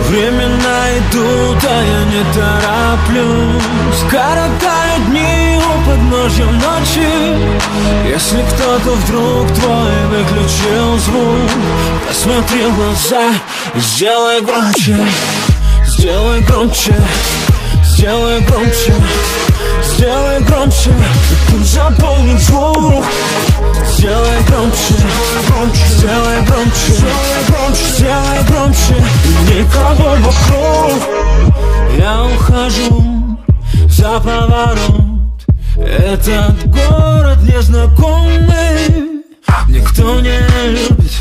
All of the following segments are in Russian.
Времена идут, а я не тороплюсь. Коротаю дни у подножья ночи. Если кто-то вдруг твой выключил звук, посмотри в глаза и сделай громче. Сделай громче, сделай громче, сделай громче, и пусть заполнит звук. Сделай громче, сделай громче, сделай громче, и никого вокруг. Я ухожу за поворот. Этот город незнакомый. Никто не любит,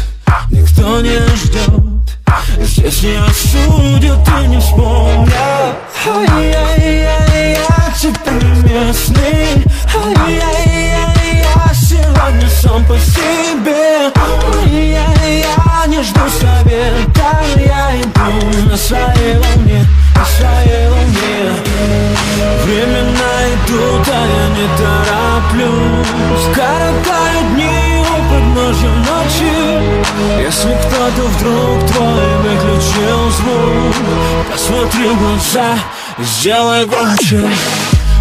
никто не ждет. Здесь не осудят и не вспомнят. Ай-яй-яй, я теперь местный. Ай-яй-яй, я сегодня сам по себе. Ай-яй, я не жду совета. Я иду на своей волне, на своей волне. Времена идут, а я не тороплюсь. Коротаю дни у подножья ночи. Если кто-то вдруг твой выключил звук, посмотри в глаза и сделай громче.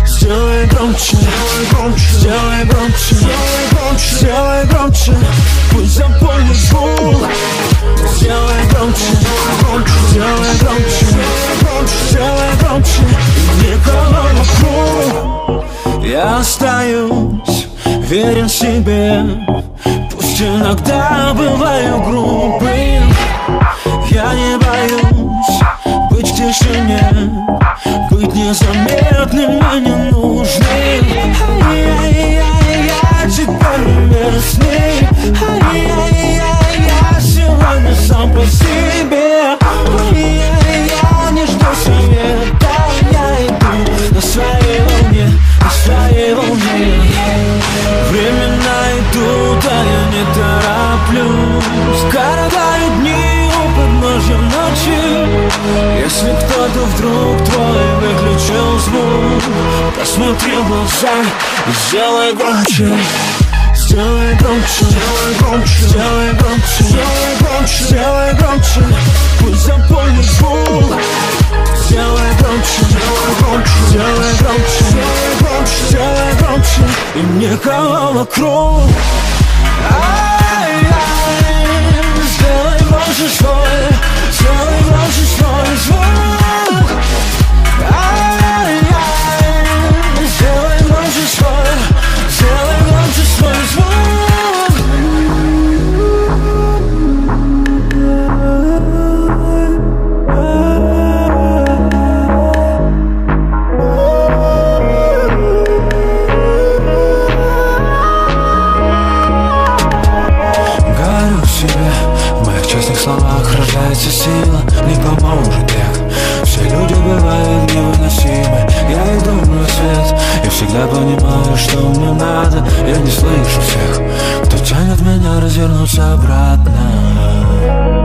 Сделай громче, сделай громче, сделай громче, пусть заполнит звук. Сделай громче, сделай громче, сделай громче, и никого вокруг. Я остаюсь верен себе. Пусть иногда бываю грубым, я не боюсь быть в тишине, быть незаметным и ненужным. Ай-яй-яй, я теперь не местный. Ай-яй-яй, я сегодня сам по себе. Ай-яй, я не жду совета. Я иду на своей волне, на своей волне. Времена идут, а я не тороплюсь. Коротаю дни у подножья ночи. Если кто-то вдруг твой выключил звук, посмотри в глаза и сделай громче. Сделай громче, сделай громче, сделай громче, пусть заполнит звук. Сделай громче, сделай громче, сделай громче, и никого вокруг. Ай-яй, сделай громче свой, сделай громче свой звук. Ай-яй, сделай громче свой, сделай громче свой звук. Рождается сила, не поможет бег. Все люди бывают невыносимы. Я иду на свет, я всегда понимаю, что мне надо. Я не слышу всех, кто тянет меня развернуться обратно.